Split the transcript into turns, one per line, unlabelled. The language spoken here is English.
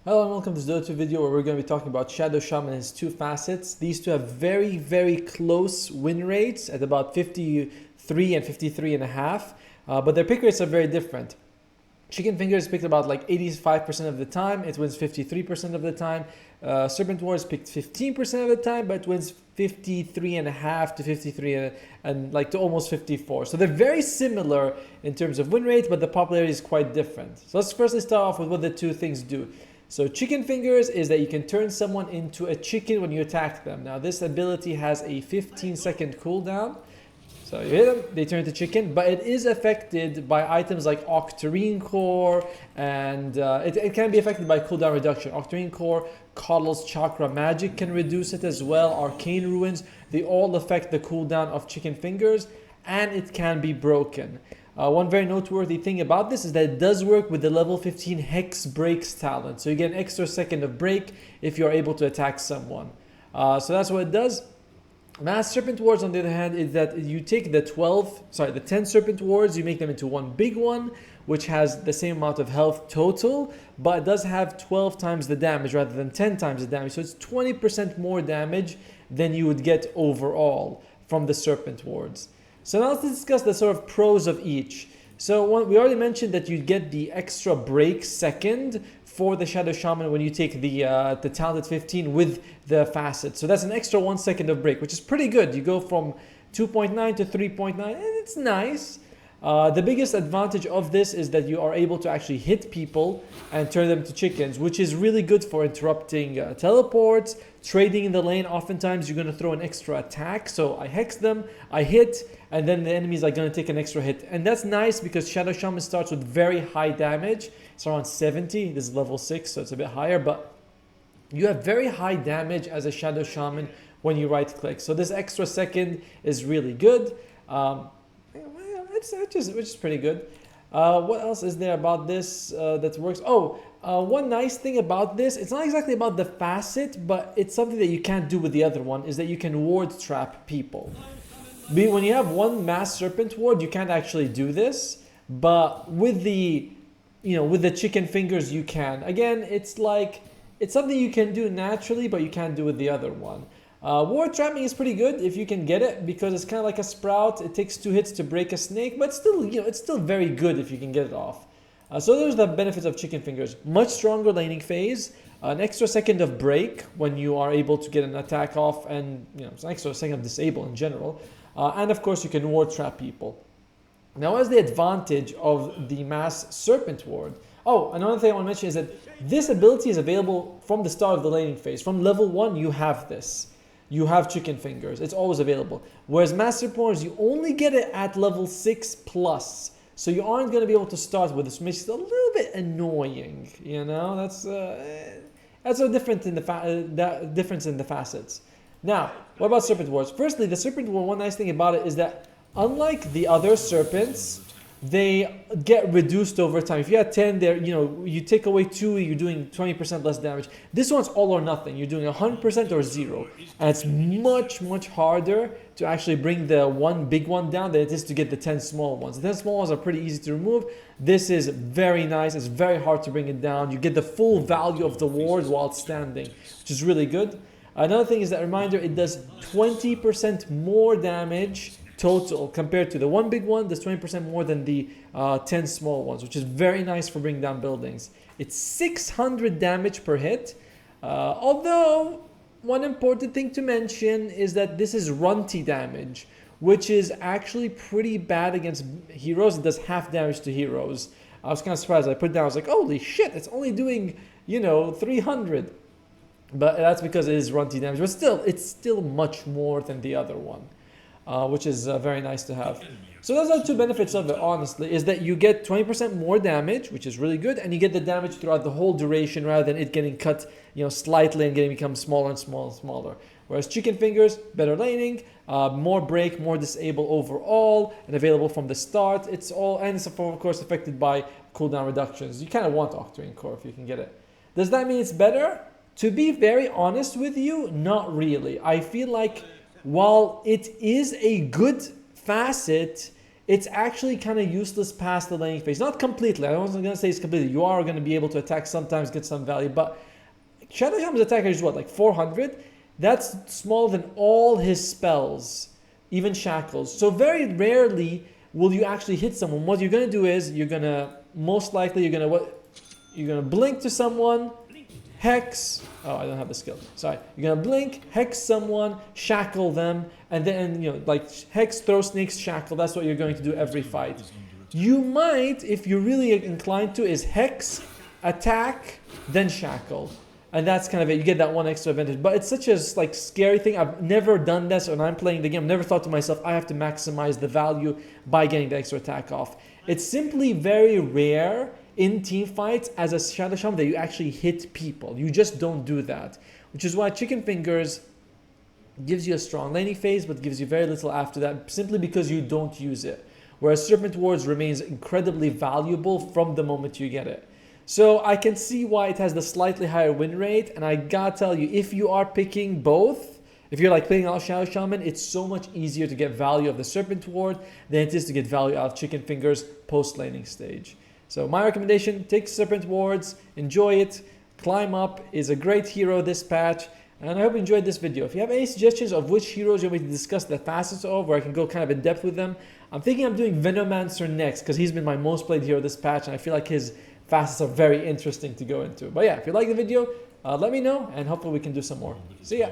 Hello and welcome to this Dota video where we're going to be talking about Shadow Shaman and his two facets. These two have very close win rates at about 53 and 53 and a half, but their pick rates are very different. Chicken Fingers picked about like 85% of the time, it wins 53% of the time. Serpent Wars picked 15% of the time, but wins 53 and a half to 53 and like to almost 54. So they're very similar in terms of win rate, but the popularity is quite different. So let's firstly start off with what the two things do. So Chicken Fingers is that you can turn someone into a chicken when you attack them. Now this ability has a 15-second cooldown. So you hit them, they turn into chicken, but it is affected by items like Octarine Core, and it can be affected by cooldown reduction. Octarine Core, Coddle's Chakra Magic can reduce it as well, Arcane Ruins, they all affect the cooldown of Chicken Fingers, and it can be broken. One very noteworthy thing about this is that it does work with the level 15 Hex Breaks talent. So you get an extra second of break if you're able to attack someone. So that's what it does. Mass Serpent Wards, on the other hand, is that you take the 10 Serpent Wards, you make them into one big one, which has the same amount of health total, but it does have 12 times the damage rather than 10 times the damage. So it's 20% more damage than you would get overall from the Serpent Wards. So now let's discuss the sort of pros of each. So we already mentioned that you get the extra break second for the Shadow Shaman when you take the talented 15 with the facet. So that's an extra 1 second of break, which is pretty good. You go from 2.9 to 3.9, and it's nice. The biggest advantage of this is that you are able to actually hit people and turn them to chickens, which is really good for interrupting teleports, trading in the lane. Oftentimes you're going to throw an extra attack, so I hex them, I hit, and then the enemies are going to take an extra hit. And that's nice because Shadow Shaman starts with very high damage. It's around 70, this is level 6, so it's a bit higher, but you have very high damage as a Shadow Shaman when you right click. So this extra second is really good. Which is pretty good. What else is there about this that works? One nice thing about this, it's not exactly about the facet, but it's something that you can't do with the other one, is that you can ward trap people. When you have one mass serpent ward, you can't actually do this, but with the chicken fingers you can. Again, it's something you can do naturally, but you can't do with the other one. Ward trapping is pretty good if you can get it, because it's kind of like a sprout. It takes 2 hits to break a snake, but still, it's still very good if you can get it off. So those are the benefits of Chicken Fingers. Much stronger laning phase, an extra second of break when you are able to get an attack off, and it's an extra second of disable in general. And of course, you can ward trap people. Now, what is the advantage of the Mass Serpent Ward? Oh, another thing I want to mention is that this ability is available from the start of the laning phase. From level 1, you have this. You have Chicken Fingers. It's always available. Whereas Mass Serpent Wars, you only get it at level 6 plus. So you aren't going to be able to start with this, which makes it a little bit annoying. That's a difference in the facets. Now, what about Serpent Wars? Firstly, the Serpent War, one nice thing about it is that unlike the other serpents, they get reduced over time. If you had 10 there, you take away 2, you're doing 20% less damage. This one's all or nothing. You're doing 100% or 0. And it's much harder to actually bring the one big one down than it is to get the 10 small ones. The 10 small ones are pretty easy to remove. This is very nice. It's very hard to bring it down. You get the full value of the ward while it's standing, which is really good. Another thing is that reminder, it does 20% more damage total compared to the one big one. Does 20% more than the 10 small ones, which is very nice for bringing down buildings. It's 600 damage per hit, although one important thing to mention is that this is runty damage, which is actually pretty bad against heroes. It does half damage to heroes. I was kind of surprised. I put it down, I was like, holy shit, it's only doing 300. But that's because it is runty damage. But still, it's still much more than the other one, which is very nice to have. So those are the 2 benefits of it, honestly, is that you get 20% more damage, which is really good, and you get the damage throughout the whole duration rather than it getting cut slightly and getting become smaller and smaller. Whereas Chicken Fingers, better laning, more break, more disable overall, and available from the start. It's of course affected by cooldown reductions. You kind of want Octarine Core if you can get it. Does that mean it's better? To be very honest with you, not really. I feel like while it is a good facet, it's actually kind of useless past the laning phase. Not completely. I wasn't going to say it's completely. You are going to be able to attack sometimes, get some value. But Shadow Shaman's attack is what, like 400? That's smaller than all his spells, even shackles. So very rarely will you actually hit someone. What you're going to do is you're going to, most likely, you're going to blink to someone, hex. Oh, I don't have the skill. Sorry. You're gonna blink, hex someone, shackle them, and then like hex, throw snakes, shackle. That's what you're going to do every fight. You might, if you're really inclined to, is hex, attack, then shackle, and that's kind of it. You get that one extra advantage. But it's such a like scary thing. I've never done this when I'm playing the game. I've never thought to myself, I have to maximize the value by getting the extra attack off. It's simply very rare in team fights as a Shadow Shaman that you actually hit people. You just don't do that, which is why Chicken Fingers gives you a strong laning phase but gives you very little after that, simply because you don't use it, whereas Serpent Wards remains incredibly valuable from the moment you get it. So I can see why it has the slightly higher win rate, and I gotta tell you, if you are picking both, if you're like playing out Shadow Shaman, it's so much easier to get value of the Serpent Ward than it is to get value out of Chicken Fingers post laning stage. So my recommendation, take Serpent Wards, enjoy it. Climb Up is a great hero this patch, and I hope you enjoyed this video. If you have any suggestions of which heroes you want me to discuss the facets of, where I can go kind of in depth with them, I'm thinking I'm doing Venomancer next, because he's been my most played hero this patch, and I feel like his facets are very interesting to go into. But yeah, if you like the video, let me know, and hopefully we can do some more. See ya!